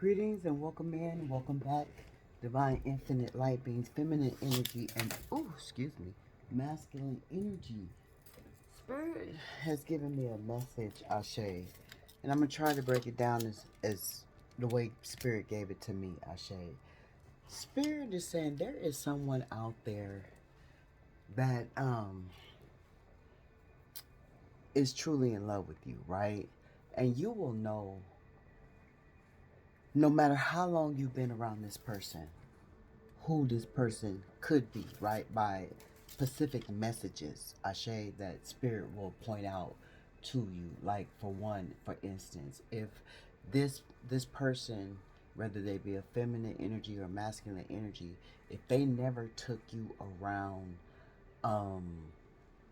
Greetings and welcome in, welcome back, divine infinite light beings, feminine energy, and excuse me, masculine energy. Spirit has given me a message, Ashe, and I'm gonna try to break it down as the way Spirit gave it to me, Ashe. Spirit is saying there is someone out there that is truly in love with you, right? And you will know no matter how long you've been around this person who this person could be, right? By specific messages, Ashe, that spirit will point out to you. Like for instance, if this person, whether they be a feminine energy or masculine energy, if they never took you around um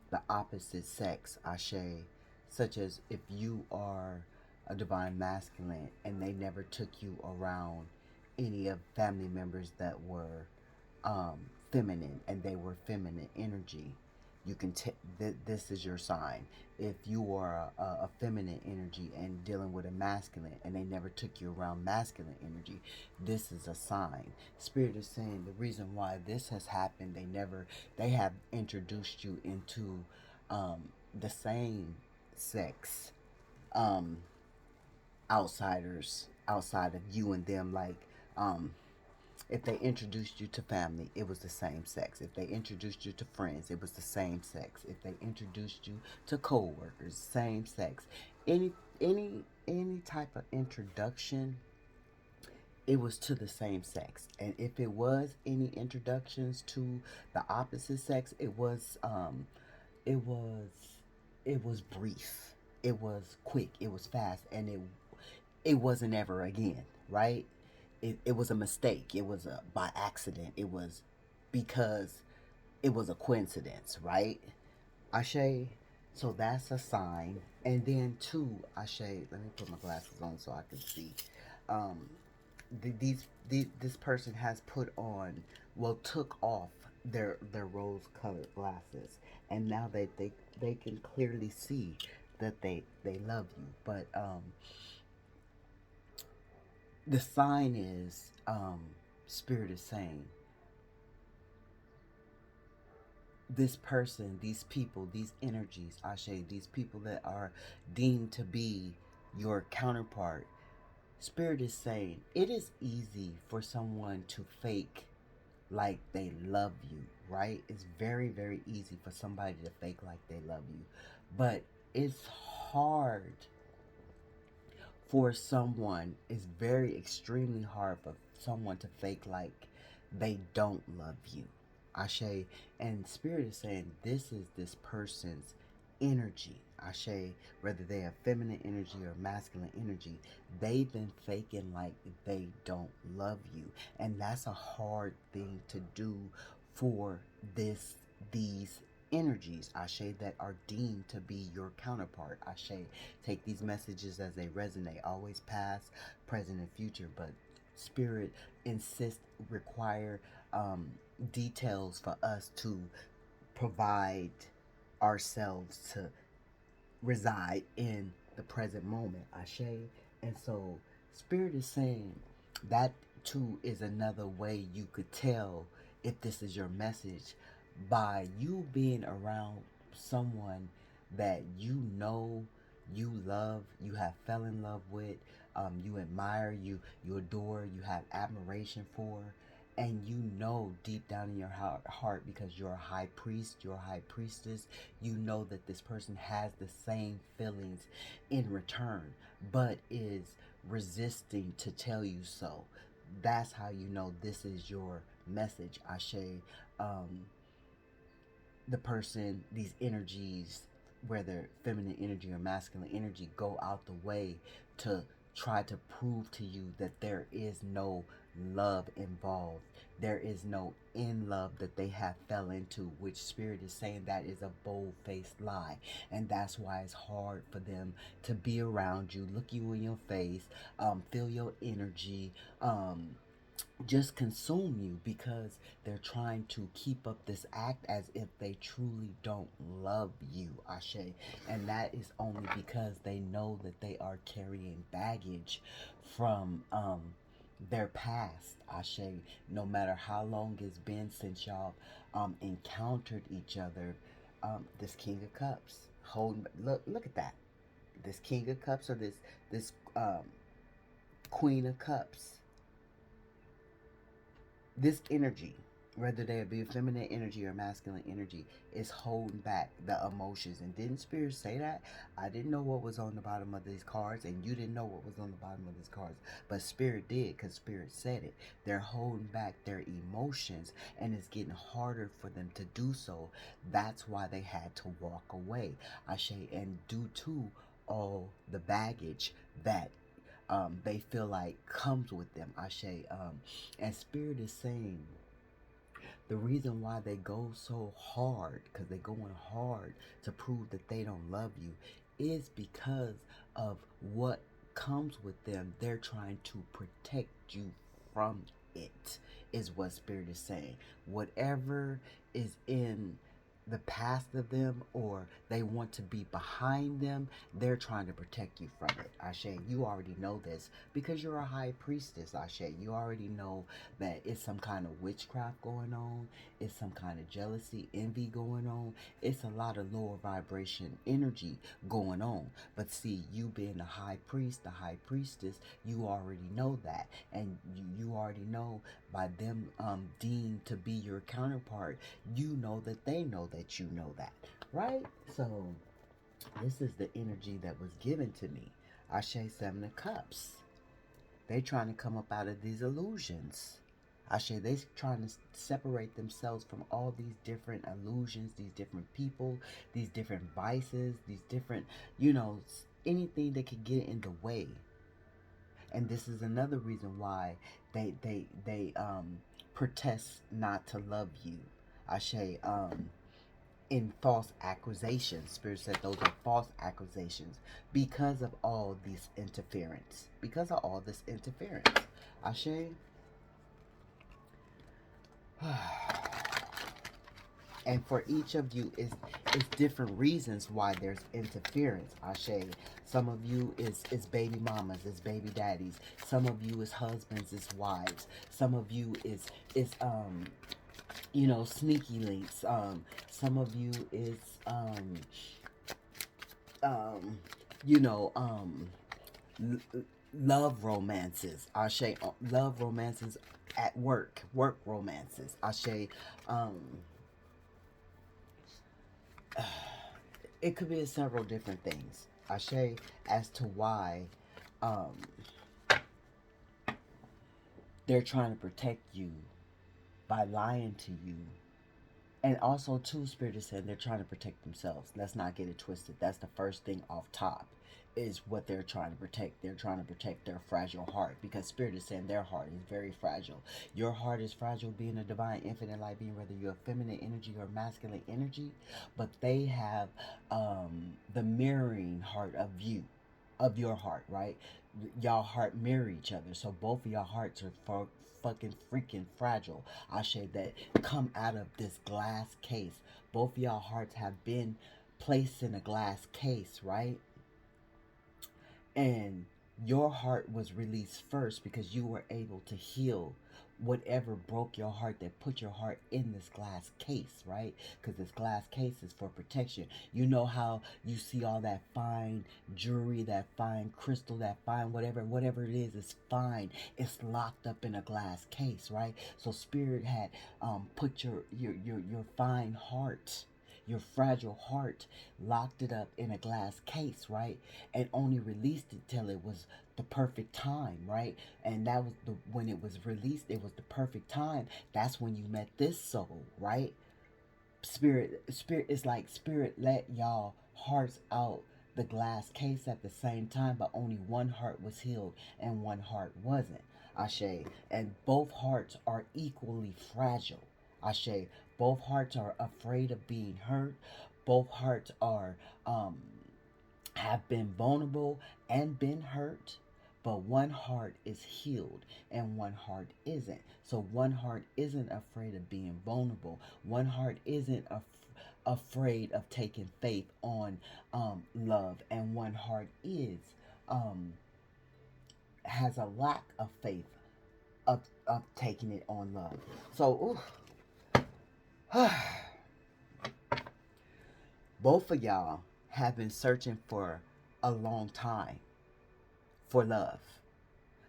the opposite sex, Ashe, such as if you are a divine masculine and they never took you around any of family members that were feminine and they were feminine energy, you can this is your sign. If you are a feminine energy and dealing with a masculine and they never took you around masculine energy, this is a sign. Spirit is saying the reason why this has happened, they have introduced you into the same sex um, outsiders outside of you and them, like um, if they introduced you to family, it was the same sex. If they introduced you to friends, it was the same sex. If they introduced you to co-workers, same sex. Any any type of introduction, it was to the same sex. And if it was any introductions to the opposite sex, it was it was brief. It was quick. It was fast, and it wasn't ever again, right? It was a mistake. It was a by accident. It was because it was a coincidence, right? Ashe. So that's a sign. And then two, Ashe. Let me put my glasses on so I can see. Um, this person has put on, well, took off their rose-colored glasses, and now they can clearly see that they love you. But the sign is spirit is saying this person, these people, these energies, Ashe, these people that are deemed to be your counterpart, spirit is saying it is easy for someone to fake like they love you, right? It's very, very easy for somebody to fake like they love you. But it's hard for someone, it's very extremely hard for someone to fake like they don't love you. Ashe. And spirit is saying this is this person's energy. Ashe, whether they have feminine energy or masculine energy, they've been faking like they don't love you. And that's a hard thing to do for these energies, Ashe, that are deemed to be your counterpart. Ashe, take these messages as they resonate. Always past, present, and future. But spirit insist require details for us to provide ourselves to reside in the present moment. Ashe. And so spirit is saying that too is another way you could tell if this is your message, by you being around someone that you love, you have fell in love with, you admire, you adore, you have admiration for, and you know deep down in your heart, because you're a high priest, you're a high priestess, you know that this person has the same feelings in return, but is resisting to tell you so. That's how you know this is your message, Ashe. Um, the person, these energies, whether feminine energy or masculine energy, go out the way to try to prove to you that there is no love involved. There is no in love that they have fell into, which spirit is saying that is a bold-faced lie. And that's why it's hard for them to be around you, look you in your face, feel your energy, just consume you, because they're trying to keep up this act as if they truly don't love you, Ashe. And that is only because they know that they are carrying baggage from their past, Ashe, no matter how long it's been since y'all encountered each other. This King of Cups holding, look at that. This King of Cups, or this Queen of Cups, this energy, whether they be a feminine energy or masculine energy, is holding back the emotions. And didn't Spirit say that? I didn't know what was on the bottom of these cards, and you didn't know what was on the bottom of these cards, but Spirit did, because Spirit said it. They're holding back their emotions, and it's getting harder for them to do so. That's why they had to walk away, Ashe. And due to all the baggage that they feel like comes with them, Ashe. And Spirit is saying the reason why they go so hard, because they're going hard to prove that they don't love you, is because of what comes with them. They're trying to protect you from it, is what Spirit is saying. Whatever is in the past of them, or they want to be behind them, they're trying to protect you from it, Ashe. You already know this because you're a high priestess, Ashe. You already know that it's some kind of witchcraft going on, it's some kind of jealousy, envy going on, it's a lot of lower vibration energy going on. But see, you being the high priest, the high priestess, you already know that, and you already know by them deemed to be your counterpart, you know that they know that you know that, right? So this is the energy that was given to me. Ashe, Seven of Cups. They trying to come up out of these illusions. Ashe, they trying to separate themselves from all these different illusions, these different people, these different vices, these different, anything that could get in the way. And this is another reason why they protest not to love you. Ashe, in false accusations. Spirit said those are false accusations because of all this interference. Because of all this interference. Ashe. And for each of you is different reasons why there's interference, Ashe. Some of you is baby mamas, is baby daddies. Some of you is husbands, is wives. Some of you is sneaky links. Some of you is um you know love romances, Ashe. Love romances at work romances, Ashe. um it could be several different things, Ashe, as to why um they're trying to protect you by lying to you. And also, too, Spirit is saying they're trying to protect themselves. Let's not get it twisted. That's the first thing off top, is what they're trying to protect. They're trying to protect their fragile heart, because Spirit is saying their heart is very fragile. Your heart is fragile, being a divine infinite light being, whether you're a feminine energy or masculine energy. But they have the mirroring heart of you, of your heart, right? Y'all heart mirror each other, so both of y'all hearts are fucking freaking fragile, Ashe, that come out of this glass case. Both of y'all hearts have been placed in a glass case, right? And your heart was released first because you were able to heal whatever broke your heart, that put your heart in this glass case, right? Because this glass case is for protection. You know how you see all that fine jewelry, that fine crystal, that fine whatever it is fine. It's locked up in a glass case, right? So Spirit had put your fine heart, your fragile heart, locked it up in a glass case, right? And only released it till it was the perfect time, right? And that was when it was released, it was the perfect time. That's when you met this soul, right? Spirit is like, Spirit let y'all hearts out the glass case at the same time, but only one heart was healed and one heart wasn't, Ashe. And both hearts are equally fragile, Ashe. Both hearts are afraid of being hurt. Both hearts are have been vulnerable and been hurt, but one heart is healed and one heart isn't. So one heart isn't afraid of being vulnerable. One heart isn't afraid of taking faith on love, and one heart is um, has a lack of faith of taking it on love. So both of y'all have been searching for a long time for love,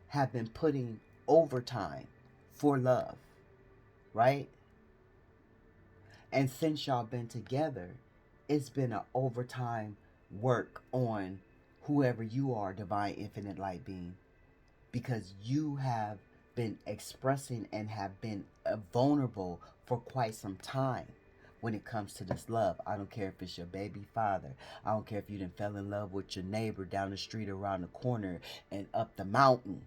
have been putting overtime for love, right? And since y'all been together, it's been an overtime work on whoever you are, divine infinite light being, because you have been expressing and have been vulnerable for quite some time when it comes to this love. I don't care if it's your baby father. I don't care if you done fell in love with your neighbor down the street, around the corner, and up the mountain.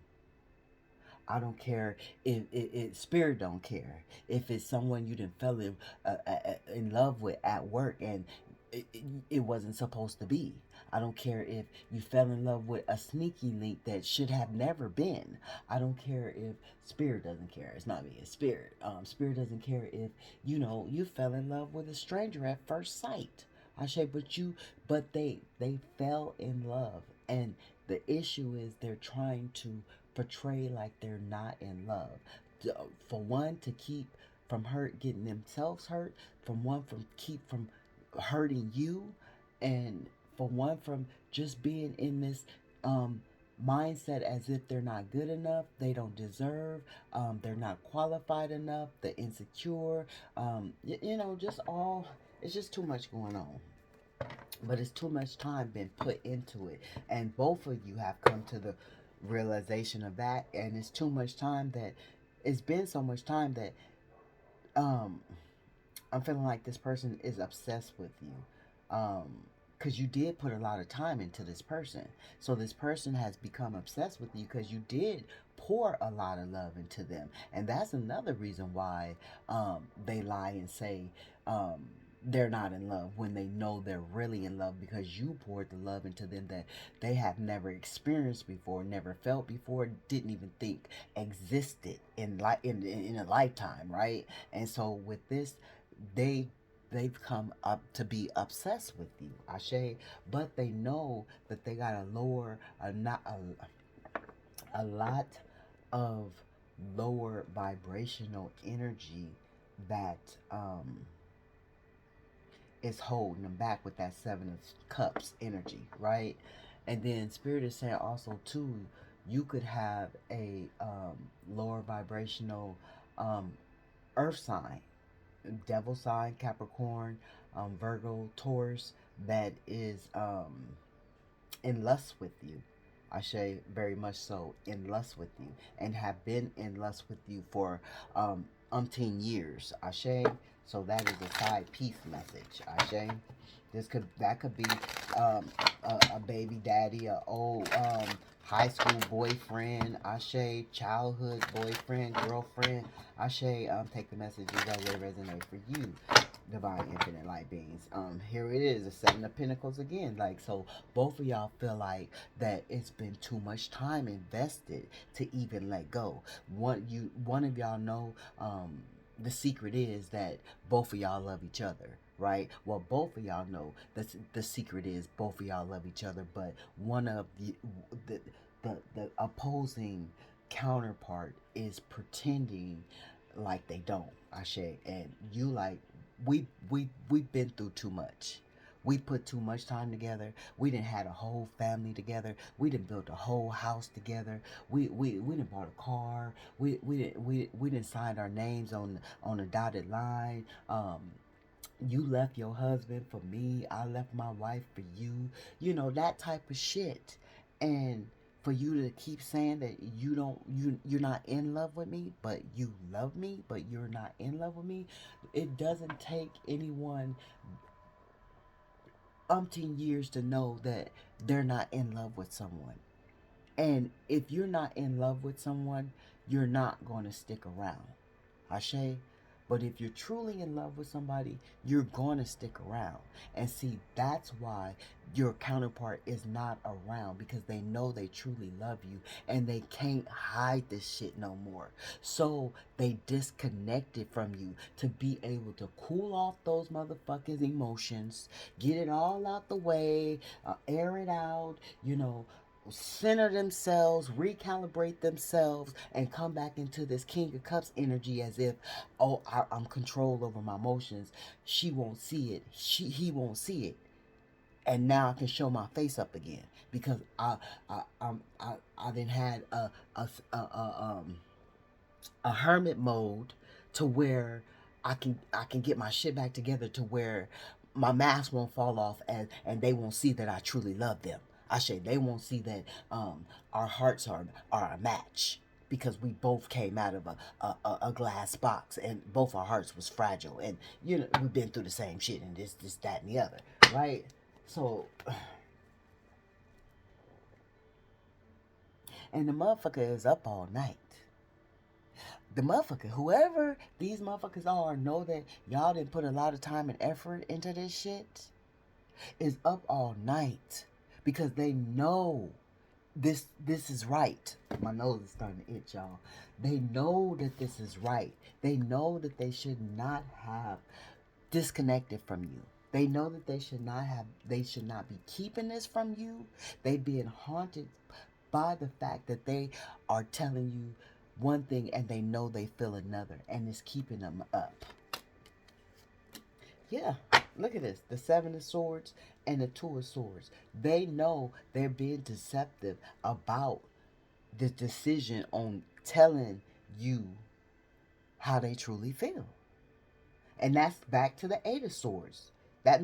I don't care if spirit don't care if it's someone you didn't fell in love with at work and it wasn't supposed to be. I don't care if you fell in love with a sneaky link that should have never been. I don't care if spirit doesn't care. It's not me. It's spirit. Spirit doesn't care if you fell in love with a stranger at first sight. I say, but they fell in love, and the issue is they're trying to portray like they're not in love. For one, to keep from getting themselves hurt. From one, from keep from hurting you, and for one, from just being in this um, mindset as if they're not good enough, they don't deserve, they're not qualified enough, they're insecure. Just all. It's just too much going on, but it's too much time been put into it, and both of you have come to the realization of that, and it's too much time that it's been so much time that um I'm feeling like this person is obsessed with you. Because you did put a lot of time into this person. So this person has become obsessed with you because you did pour a lot of love into them. And that's another reason why they lie and say they're not in love when they know they're really in love, because you poured the love into them that they have never experienced before, never felt before, didn't even think existed in a lifetime, right? And so with this, they they've come up to be obsessed with you, Ashe, but they know that they got a lower a lot of lower vibrational energy that is holding them back with that seven of cups energy, right? And then spirit is saying also too, you could have a lower vibrational um, earth sign, devil sign, Capricorn, Virgo, Taurus, that is in lust with you. I say very much so in lust with you, and have been in lust with you for umpteen years. I say, so that is a side piece message. I say, that could be a baby daddy, a old high school boyfriend. I say childhood boyfriend, girlfriend. I say take the messages that will resonate for you, divine infinite light beings. Here it is, the seven of pentacles again. Like, so both of y'all feel like that it's been too much time invested to even let go. One of y'all know the secret is that both of y'all love each other, right? Well, both of y'all know that the secret is both of y'all love each other, but one of the the opposing counterpart is pretending like they don't. I say, and you like, we've been through too much. We put too much time together. We didn't had a whole family together. We didn't build a whole house together. We didn't bought a car. We didn't sign our names on a dotted line. You left your husband for me. I left my wife for you. That type of shit. And for you to keep saying that you're not in love with me, but you love me, but you're not in love with me, it doesn't take anyone umpteen years to know that they're not in love with someone. And if you're not in love with someone, you're not going to stick around. Ashe. But if you're truly in love with somebody, you're going to stick around. And see, that's why your counterpart is not around, because they know they truly love you and they can't hide this shit no more. So they disconnected from you to be able to cool off those motherfuckers' emotions, get it all out the way, air it out, center themselves, recalibrate themselves, and come back into this King of Cups energy as if, oh, I'm control over my emotions. She won't see it. He won't see it. And now I can show my face up again because I then had a hermit mode to where I can get my shit back together to where my mask won't fall off and they won't see that I truly love them. I say they won't see that our hearts are a match because we both came out of a glass box and both our hearts was fragile and we've been through the same shit and this that and the other, right? So and the motherfucker is up all night. The motherfucker, whoever these motherfuckers are, know that y'all didn't put a lot of time and effort into this shit, is up all night because they know this is right. My nose is starting to itch, y'all. They know that this is right. They know that they should not have disconnected from you. They know that they should not be keeping this from you. They being haunted by the fact that they are telling you one thing and they know they feel another and it's keeping them up. Yeah, look at this. The Seven of Swords and the Two of Swords. They know they're being deceptive about the decision on telling you how they truly feel. And that's back to the Eight of Swords. That's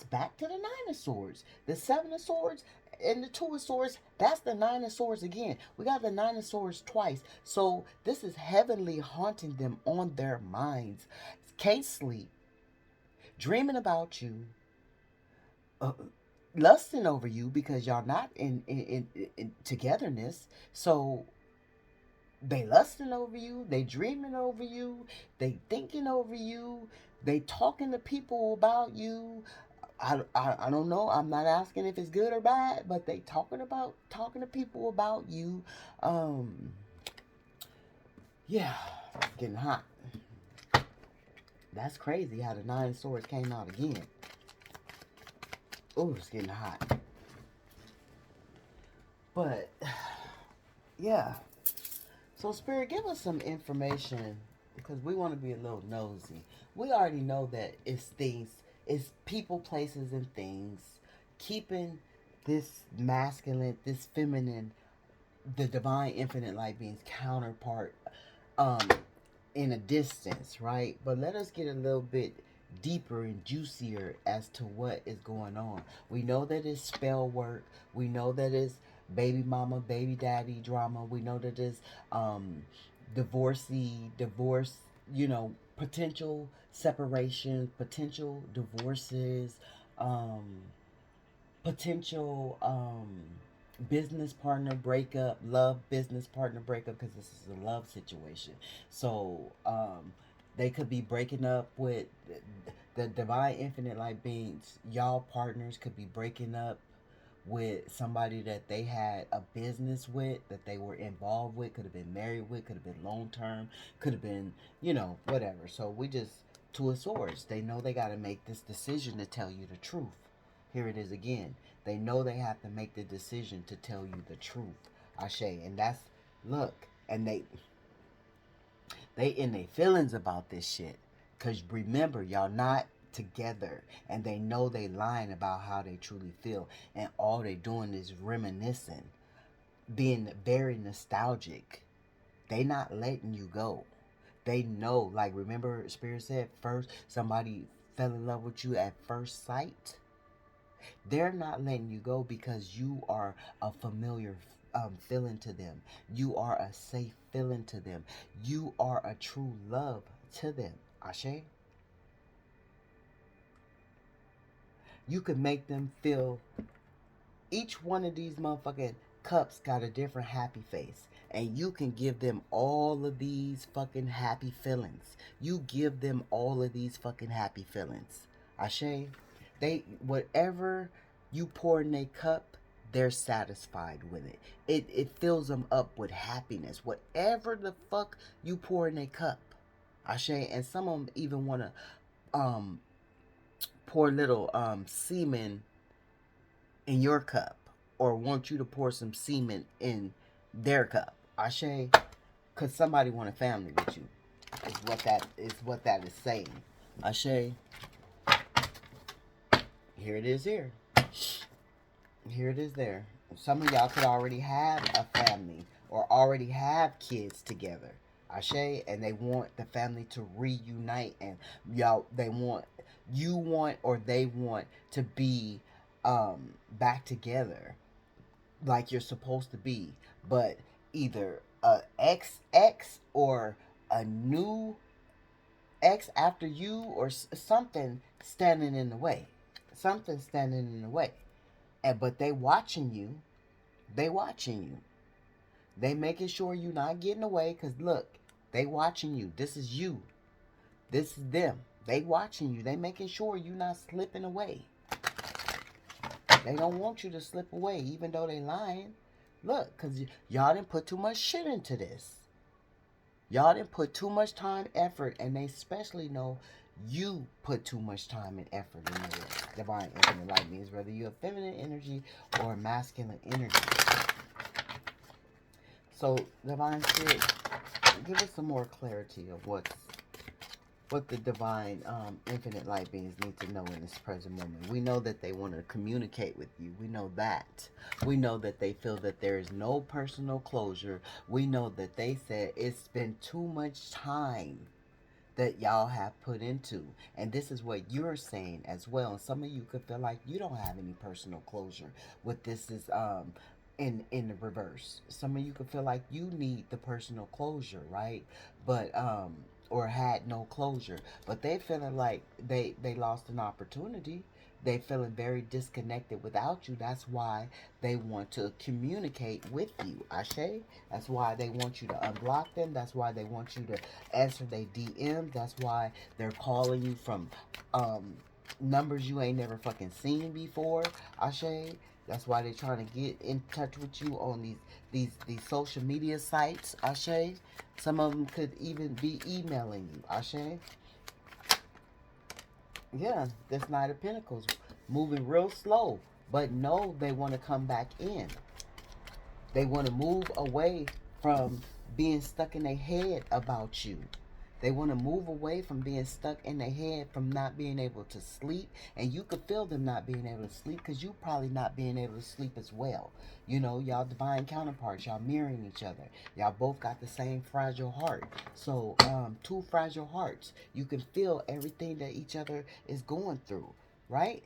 back to the Nine of Swords. The Seven of Swords and the Two of Swords, that's the Nine of Swords again. We got the Nine of Swords twice. So this is heavenly haunting them on their minds. Can't sleep, dreaming about you, uh, lusting over you because y'all not in togetherness. So they lusting over you, they dreaming over you, they thinking over you, they talking to people about you. I don't know. I'm not asking if it's good or bad, but they talking to people about you. Um, yeah, getting hot. That's crazy how the Nine Swords came out again. Oh, it's getting hot. But yeah. So Spirit, give us some information because we want to be a little nosy. We already know that it's people, places, and things keeping this masculine, this feminine, the divine infinite light being's counterpart um in a distance, right? But let us get a little bit deeper and juicier as to what is going on. We know that it's spell work. We know that it's baby mama, baby daddy drama. We know that it's divorce, potential separation, potential divorces, um, potential business partner breakup, love business partner breakup, because this is a love situation. So they could be breaking up with the divine infinite light beings. Y'all partners could be breaking up with somebody that they had a business with, that they were involved with, could have been married with, could have been long term, could have been, whatever. So we just, Two of Swords, they know they got to make this decision to tell you the truth. Here it is again. They know they have to make the decision to tell you the truth. Ashe. And that's, look, and they in their feelings about this shit. Cause remember, y'all not together, and they know they lying about how they truly feel, and all they doing is reminiscing, being very nostalgic. They not letting you go. They know, like, remember Spirit said first somebody fell in love with you at first sight. They're not letting you go because you are a familiar feeling to them. You are a safe feeling to them. You are a true love to them. Ashe? You can make them feel, each one of these motherfucking cups got a different happy face. And you can give them all of these fucking happy feelings. You give them all of these fucking happy feelings. Ashe? Whatever you pour in their cup, they're satisfied with it. It fills them up with happiness. Whatever the fuck you pour in their cup. Ashe? And some of them even want to pour little semen in your cup. or want you to pour some semen in their cup. Ashe, because somebody want a family with you. Is what that is saying. Ashe, here it is here. Here it is there. Some of y'all could already have a family or already have kids together. Ashe, and they want the family to reunite, and they want to be back together like you're supposed to be, but either a ex or a new ex after you, or something standing in the way. Something standing in the way. But they watching you. They watching you. They making sure you not getting away. Because look, they watching you. This is you. This is them. They watching you. They making sure you not slipping away. They don't want you to slip away, even though they lying. Look, because y'all didn't put too much shit into this. Y'all didn't put too much time, effort, and they especially know you put too much time and effort in your divine infinite light means, whether you're a feminine energy or a masculine energy. So, divine spirit, give us some more clarity of what the divine infinite light beings need to know in this present moment. We know that they want to communicate with you. We know that. We know that they feel that there is no personal closure. We know that they said it's been too much time that y'all have put into. And this is what you're saying as well. And some of you could feel like you don't have any personal closure. What this is in the reverse. Some of you could feel like you need the personal closure, right? But or had no closure. But they feeling like they lost an opportunity. They feeling very disconnected without you. That's why they want to communicate with you. Ashe? That's why they want you to unblock them. That's why they want you to answer their DMs. That's why they're calling you from numbers you ain't never fucking seen before. Ashe? That's why they're trying to get in touch with you on these social media sites. Ashe? Some of them could even be emailing you. Ashe? Yeah, this Knight of Pentacles moving real slow, but no, they want to come back in. They want to move away from being stuck in their head about you. They want to move away from being stuck in their head, from not being able to sleep. And you could feel them not being able to sleep because you probably not being able to sleep as well. You know, y'all divine counterparts, y'all mirroring each other. Y'all both got the same fragile heart. So, two fragile hearts. You can feel everything that each other is going through, right?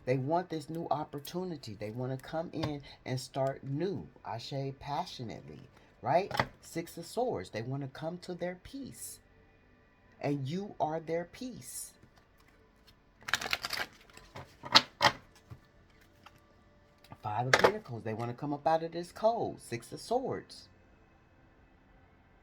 They want this new opportunity. They want to come in and start new. Ashe, passionately, right? Six of Swords. They want to come to their peace. And you are their peace. Five of Pentacles. They want to come up out of this cold. Six of Swords.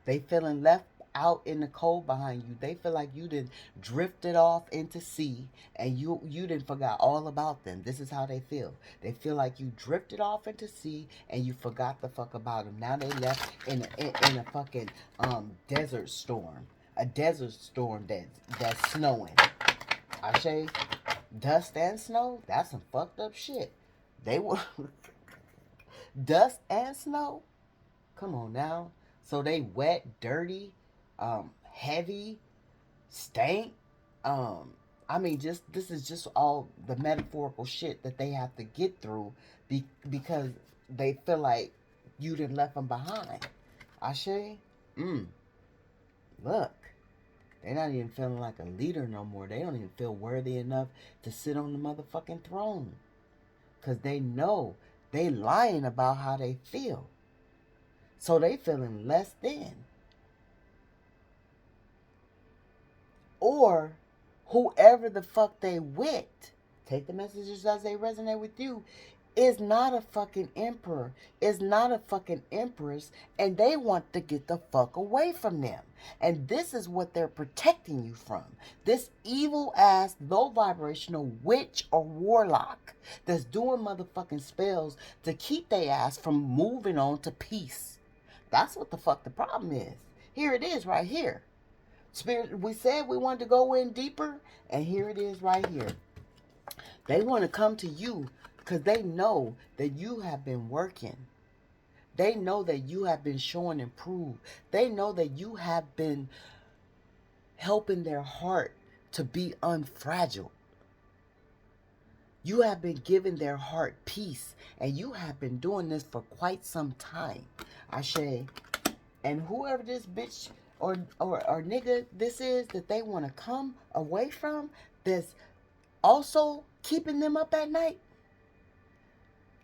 They feeling left out in the cold behind you. They feel like you done drifted off into sea and you done forgot all about them. This is how they feel. They feel like you drifted off into sea and you forgot the fuck about them. Now they left in a fucking desert storm. A desert storm that's snowing. Ashe, dust and snow? That's some fucked up shit. They were dust and snow? Come on now. So they wet, dirty, heavy, stank. I mean, this is just all the metaphorical shit that they have to get through because they feel like you done left them behind. Ashe, look, they're not even feeling like a leader no more. They don't even feel worthy enough to sit on the motherfucking throne. Because they know they lying about how they feel. So they feeling less than. Or whoever the fuck they with, take the messages as they resonate with you, is not a fucking emperor, is not a fucking empress, and they want to get the fuck away from them. And this is what they're protecting you from. This evil ass, low vibrational witch or warlock that's doing motherfucking spells to keep their ass from moving on to peace. That's what the fuck the problem is. Here it is right here. Spirit, we said we wanted to go in deeper, and here it is right here. They want to come to you Because they know that you have been working. They know that you have been showing and prove. They know that you have been helping their heart to be unfragile. You have been giving their heart peace. And you have been doing this for quite some time. Ashe. And whoever this bitch or nigga this is that they want to come away from, that's also keeping them up at night,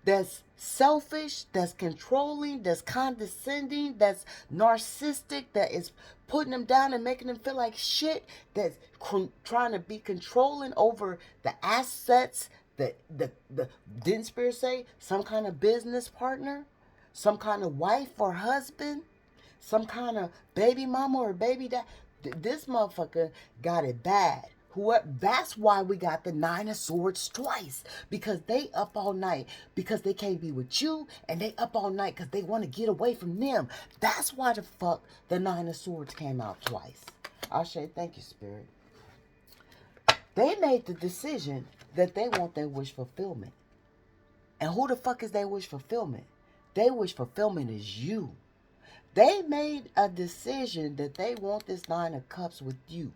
that's selfish, that's controlling, that's condescending, that's narcissistic, that is putting them down and making them feel like shit, that's trying to be controlling over the assets, the didn't Spirit say some kind of business partner, some kind of wife or husband, some kind of baby mama or baby dad. This motherfucker got it bad. That's why we got the Nine of Swords twice. Because they up all night. Because they can't be with you. And they up all night because they want to get away from them. That's why the fuck the Nine of Swords came out twice. Ashe, thank you, Spirit. They made the decision that they want their wish fulfillment. And who the fuck is their wish fulfillment? Their wish fulfillment is you. They made a decision that they want this Nine of Cups with you.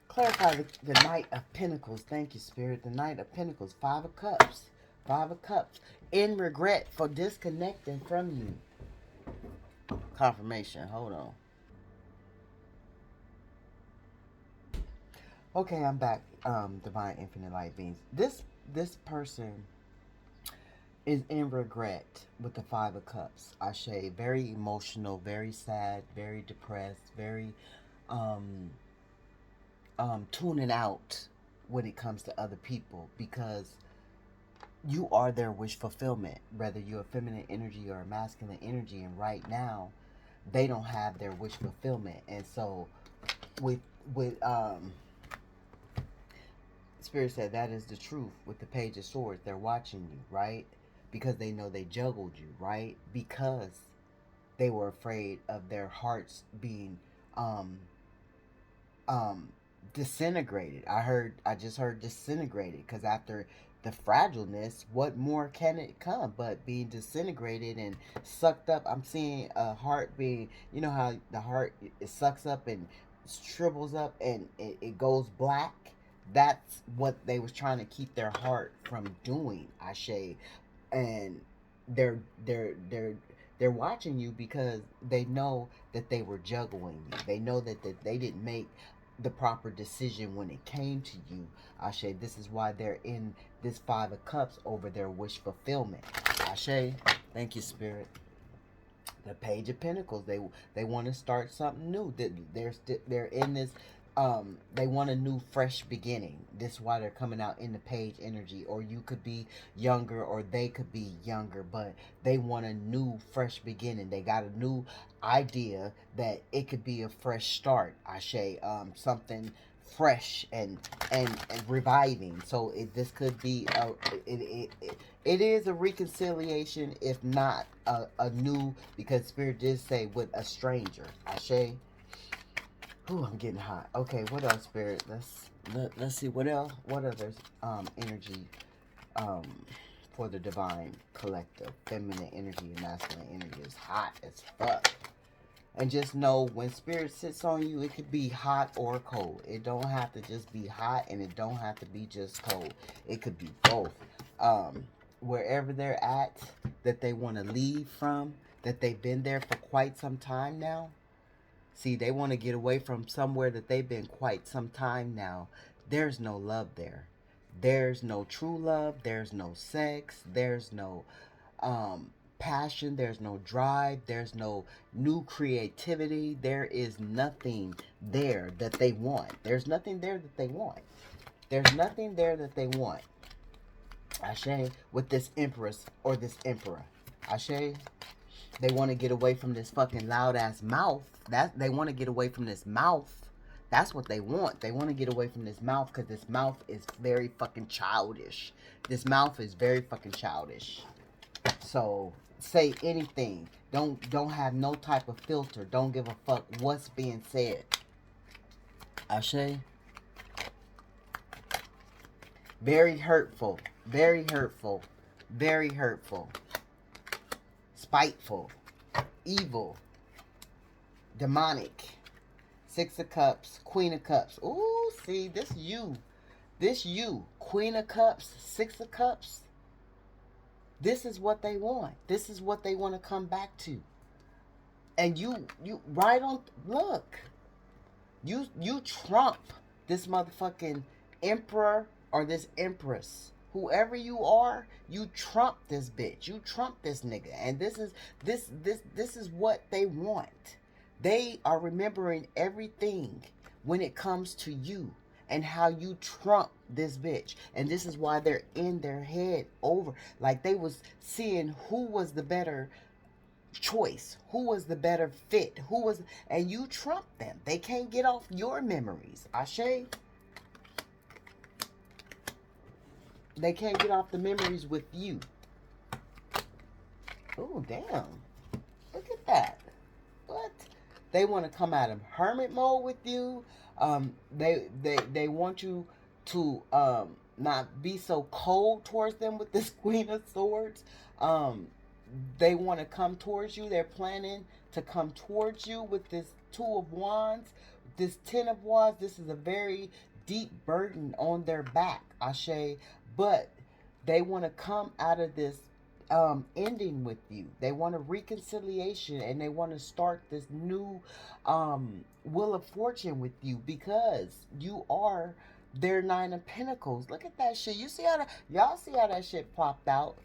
Clarify the Knight of Pentacles. Thank you, Spirit. The Knight of Pentacles. Five of Cups. Five of Cups. In regret for disconnecting from you. Confirmation. Hold on. Okay, I'm back. Divine Infinite Light Beings. This person is in regret with the Five of Cups. Ashe. Very emotional, very sad, very depressed, very tuning out when it comes to other people, because you are their wish fulfillment, whether you're a feminine energy or a masculine energy, and right now they don't have their wish fulfillment. And so with Spirit said that is the truth. With the Page of Swords, they're watching you, right? Because they know they juggled you, right? Because they were afraid of their hearts being disintegrated. I just heard disintegrated, because after the fragileness, what more can it come but being disintegrated and sucked up? I'm seeing a heart being, you know how the heart, it sucks up and shrivels up and it goes black. That's what they was trying to keep their heart from doing, Ashe. And they're watching you because they know that they were juggling you. They know that they didn't make the proper decision when it came to you, Ashe. This is why they're in this Five of Cups over their wish fulfillment. Ashe, thank you, Spirit. The Page of Pentacles, they want to start something new. They're in this. They want a new, fresh beginning. This is why they're coming out in the Page energy. Or you could be younger, or they could be younger, but they want a new, fresh beginning. They got a new idea that it could be a fresh start. Ashe, something fresh and reviving. So this could be it is a reconciliation, if not a new, because Spirit did say with a stranger. Ashe. Ooh, I'm getting hot. Okay, what else, Spirit? Let's see what else. What other energy for the divine collective, feminine energy and masculine energy is hot as fuck. And just know, when Spirit sits on you, it could be hot or cold. It don't have to just be hot, and it don't have to be just cold. It could be both. Wherever they're at, that they want to leave from, that they've been there for quite some time now. See, they want to get away from somewhere that they've been quite some time now. There's no love there. There's no true love. There's no sex. There's no passion. There's no drive. There's no new creativity. There is nothing there that they want. There's nothing there that they want. There's nothing there that they want. Ashe, with this Empress or this Emperor. Ashe, they want to get away from this fucking loud ass mouth. They want to get away from this mouth. That's what they want. They want to get away from this mouth, because this mouth is very fucking childish. This mouth is very fucking childish. So say anything. Don't have no type of filter. Don't give a fuck what's being said. Ashe. Very hurtful. Very hurtful. Very hurtful. Spiteful. Evil. Demonic. Six of Cups. Queen of Cups. Ooh, see, this you. This you. Queen of Cups. Six of Cups. This is what they want. This is what they want to come back to. And you right on, look. You trump this motherfucking emperor or this empress. Whoever you are, you trump this bitch. You trump this nigga. And this is what they want. They are remembering everything when it comes to you and how you trump this bitch. And this is why they're in their head over. Like they was seeing who was the better choice, who was the better fit, and you trump them. They can't get off your memories. Ashe. They can't get off the memories with you. Oh, damn. Look at that. What? They want to come out of hermit mode with you. They want you to not be so cold towards them with this Queen of Swords. They want to come towards you. They're planning to come towards you with this Two of Wands, this Ten of Wands. This is a very deep burden on their back, Ashe. But they want to come out of this ending with you. They want a reconciliation, and they want to start this new Wheel of Fortune with you because you are their Nine of Pentacles. Look at that shit. You see how y'all see how that shit popped out?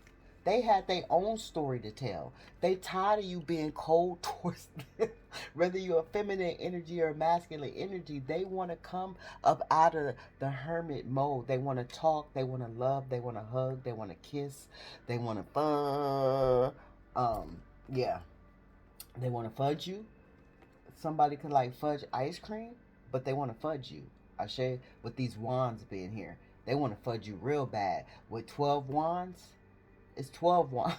They had their own story to tell. They tired of you being cold towards them. Whether you're a feminine energy or a masculine energy, they want to come up out of the hermit mode. They want to talk. They want to love. They want to hug. They want to kiss. They want to yeah. They want to fudge you. Somebody could like fudge ice cream, but they want to fudge you. I share with these wands being here. They want to fudge you real bad. With 12 wands, it's 12 wands.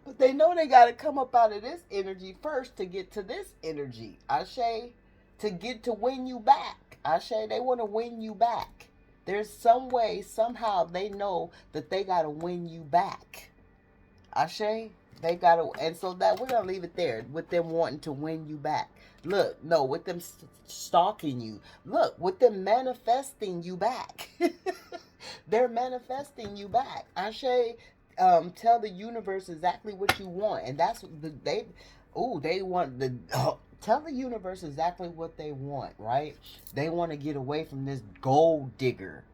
But they know they got to come up out of this energy first to get to this energy. Ashe, to get to win you back. Ashe, they want to win you back. There's some way, somehow they know that they got to win you back. Ashe, they got to, and so that we're going to leave it there with them wanting to win you back. Look, no, with them stalking you. Look, with them manifesting you back. They're manifesting you back. Ashe, tell the universe exactly what you want. And that's they want the, tell the universe exactly what they want, right? They want to get away from this gold digger.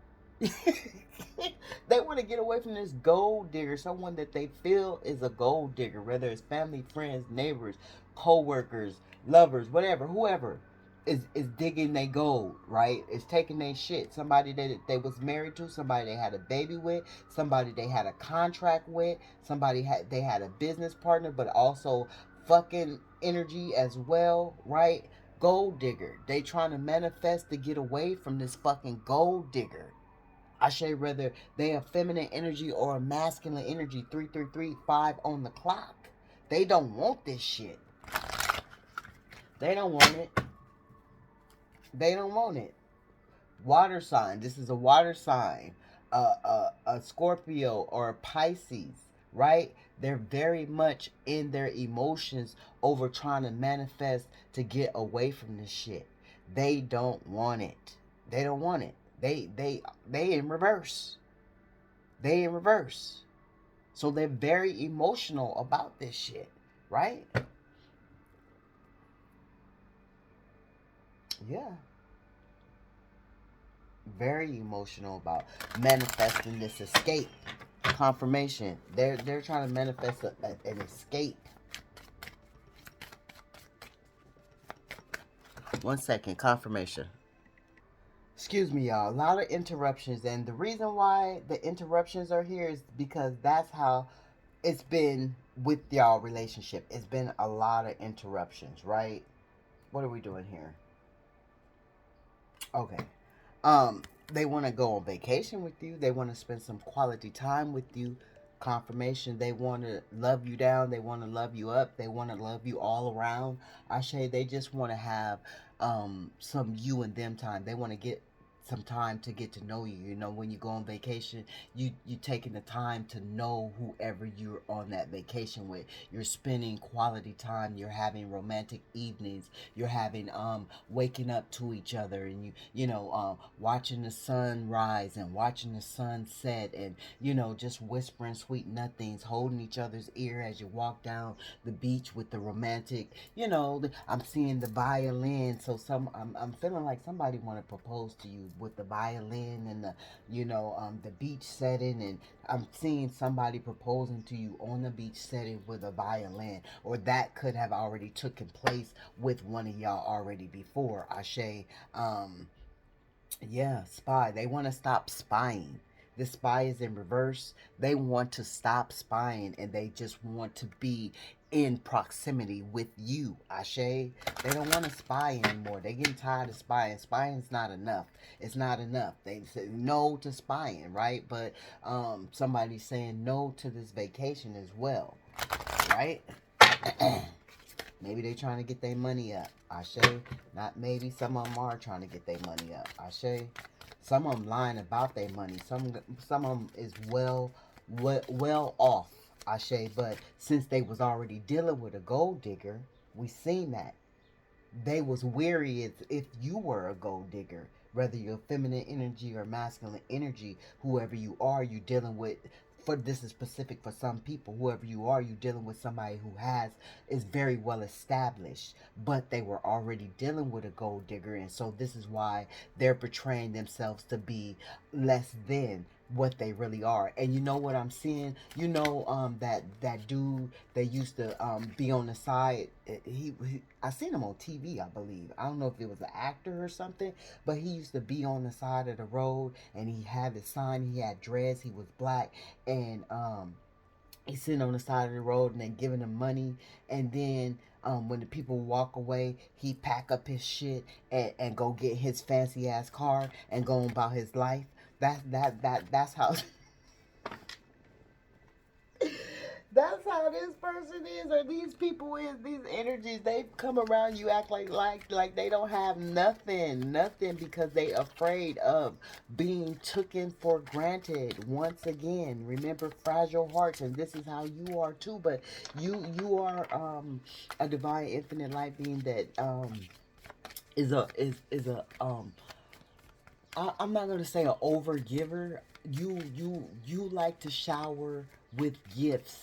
They want to get away from this gold digger, someone that they feel is a gold digger, whether it's family, friends, neighbors, co-workers, lovers, whatever, whoever is digging their gold, right? Is taking their shit. Somebody that they was married to, somebody they had a baby with, somebody they had a contract with, they had a business partner, but also fucking energy as well, right? Gold digger. They trying to manifest to get away from this fucking gold digger. I say whether they have feminine energy or a masculine energy. 3335 on the clock. They don't want this shit. They don't want it. They don't want it. Water sign. This is a water sign. A Scorpio or a Pisces, right? They're very much in their emotions over trying to manifest to get away from this shit. They don't want it. They don't want it. They in reverse. They in reverse. So they're very emotional about this shit, right? Yeah. Very emotional about manifesting this escape. Confirmation. They're trying to manifest an escape. 1 second. Confirmation. Excuse me, y'all. A lot of interruptions, and the reason why the interruptions are here is because that's how it's been with y'all relationship. It's been a lot of interruptions, right? What are we doing here? Okay. They want to go on vacation with you. They want to spend some quality time with you. confirmation. They want to love you down. They want to love you up. They want to love you all around. Ashe, they just want to have some you and them time. They want to get some time to get to know you. You know, when you go on vacation, you taking the time to know whoever you're on that vacation with. You're spending quality time. You're having romantic evenings. You're having waking up to each other, and watching the sun rise and watching the sun set, and just whispering sweet nothings, holding each other's ear as you walk down the beach with the romantic. I'm seeing the violin, so I'm feeling like somebody want to propose to you with the violin and the beach setting, and I'm seeing somebody proposing to you on the beach setting with a violin, or that could have already taken place with one of y'all already before. Ashe, yeah, spy. They want to stop spying. This spy is in reverse. They want to stop spying, and they just want to be in proximity with you, Ashe. They don't want to spy anymore. They getting tired of spying. Spying's not enough. It's not enough. They say no to spying, right? But somebody's saying no to this vacation as well, right? Maybe they trying to get their money up. Ashe. Not maybe. Some of them are trying to get their money up. Ashe. Some of them lying about their money. Some of them is well off. Ashe. But since they was already dealing with a gold digger, we seen that. They was weary if you were a gold digger. Whether you're feminine energy or masculine energy, whoever you are, you dealing with. For this is specific for some people. Whoever you are, you dealing with somebody who is very well established, but they were already dealing with a gold digger, and so this is why they're portraying themselves to be less than what they really are. And you know what I'm seeing? That dude that used to be on the side. I seen him on TV, I believe. I don't know if it was an actor or something, but he used to be on the side of the road, and he had his sign. He had dreads. He was black, and he's sitting on the side of the road, and they giving him money, and then when the people walk away, he pack up his shit and go get his fancy ass car and go about his life. That's how that's how this person is, or these people is, these energies. They come around you, act like they don't have nothing because they afraid of being taken for granted. Once again, remember fragile hearts, and this is how you are too. But you are a divine infinite light being that is a I'm not gonna say an overgiver. You like to shower with gifts,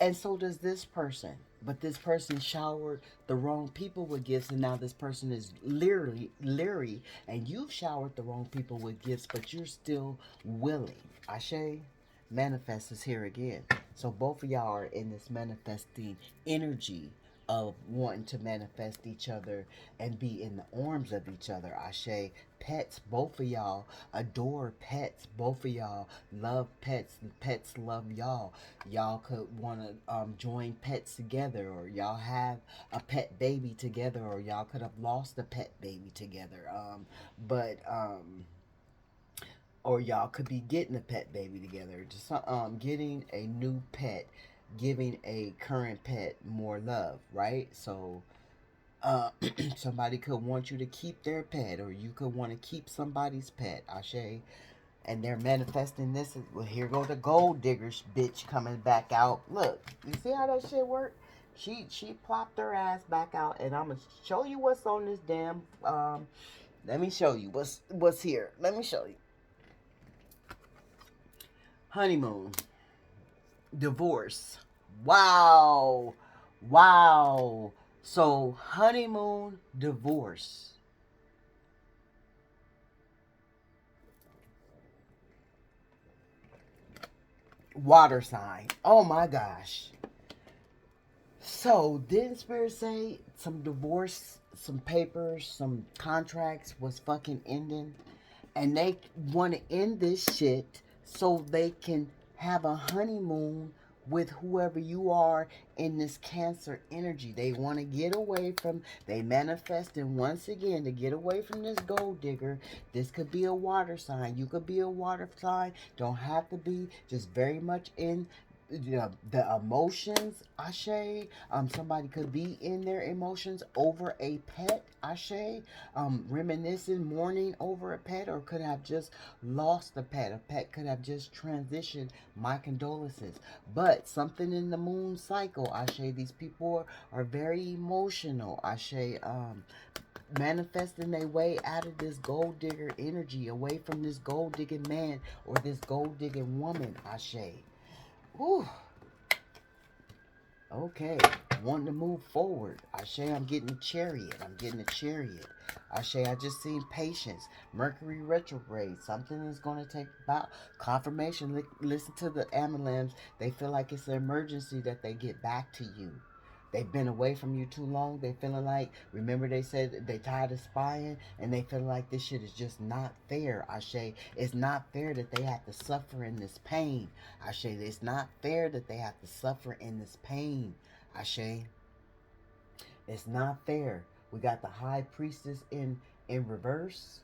and so does this person. But this person showered the wrong people with gifts, and now this person is leery, and you've showered the wrong people with gifts, but you're still willing. Ashe, manifest is here again. So both of y'all are in this manifesting energy of wanting to manifest each other and be in the arms of each other. Ashe, pets, both of y'all adore pets. Both of y'all love pets. Pets love y'all. Y'all could want to join pets together, or y'all have a pet baby together, or y'all could have lost a pet baby together. But or y'all could be getting a pet baby together. Just getting a new pet, giving a current pet more love, right? So somebody could want you to keep their pet, or you could want to keep somebody's pet. Ashe. And they're manifesting this. Well, here go the gold diggers bitch coming back out. Look, you see how that shit work? She plopped her ass back out, and I'm gonna show you what's on this damn. Let me show you what's here. Let me show you. Honeymoon, divorce. Wow, wow. So honeymoon, divorce. Water sign. Oh my gosh. So, didn't Spirit say some divorce, some papers, some contracts was fucking ending? And they want to end this shit so they can have a honeymoon with whoever you are in this Cancer energy. They want to get away from, they manifesting once again to get away from this gold digger. This could be a water sign. You could be a water sign. Don't have to be. Just very much in the emotions, Ashe. Somebody could be in their emotions over a pet, Ashe. Reminiscing, mourning over a pet, or could have just lost a pet. A pet could have just transitioned. My condolences. But something in the moon cycle, Ashe. These people are very emotional, Ashe. Manifesting their way out of this gold digger energy, away from this gold digging man or this gold digging woman, Ashe. Whew. Okay. Wanting to move forward. Ashe, I'm getting a chariot. I'm getting a chariot. Ashe, I just seen patience. Mercury retrograde. Something is going to take about confirmation. Listen to the Amalams. They feel like it's an emergency that they get back to you. They've been away from you too long. They feeling like, remember they said they tired of spying, and they feel like this shit is just not fair, Ashe. It's not fair that they have to suffer in this pain, Ashe. It's not fair that they have to suffer in this pain, Ashe. It's not fair. We got the High Priestess in reverse.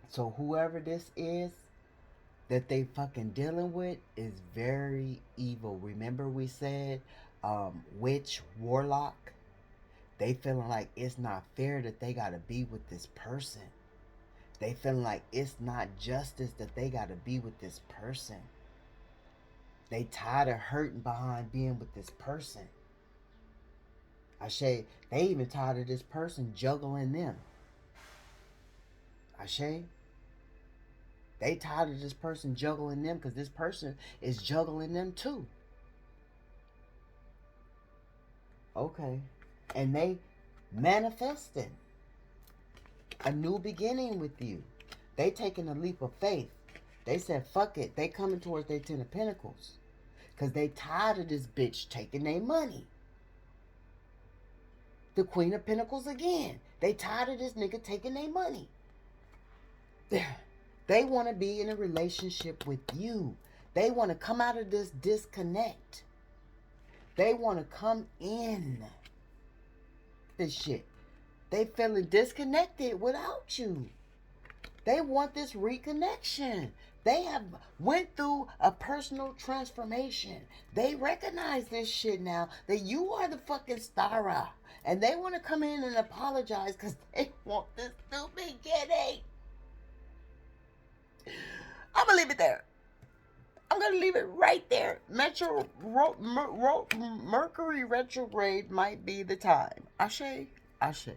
So whoever this is that they fucking dealing with is very evil. Remember we said witch, warlock. They feeling like it's not fair that they gotta be with this person. They feeling like it's not justice that they gotta be with this person. They tired of hurting behind being with this person. Ashe, they even tired of this person juggling them. Ashe, they tired of this person juggling them because this person is juggling them too. Okay. And they manifesting a new beginning with you. They taking a leap of faith. They said, fuck it. They coming towards their 10 of Pentacles. Because they tired of this bitch taking their money. The Queen of Pentacles again. They tired of this nigga taking their money. They want to be in a relationship with you. They want to come out of this disconnect. They want to come in this shit. They feeling disconnected without you. They want this reconnection. They have went through a personal transformation. They recognize this shit now, that you are the fucking star. And they want to come in and apologize because they want this new beginning. I'm going to leave it there. I'm going to leave it right there. Mercury retrograde might be the time. Ashe, Ashe.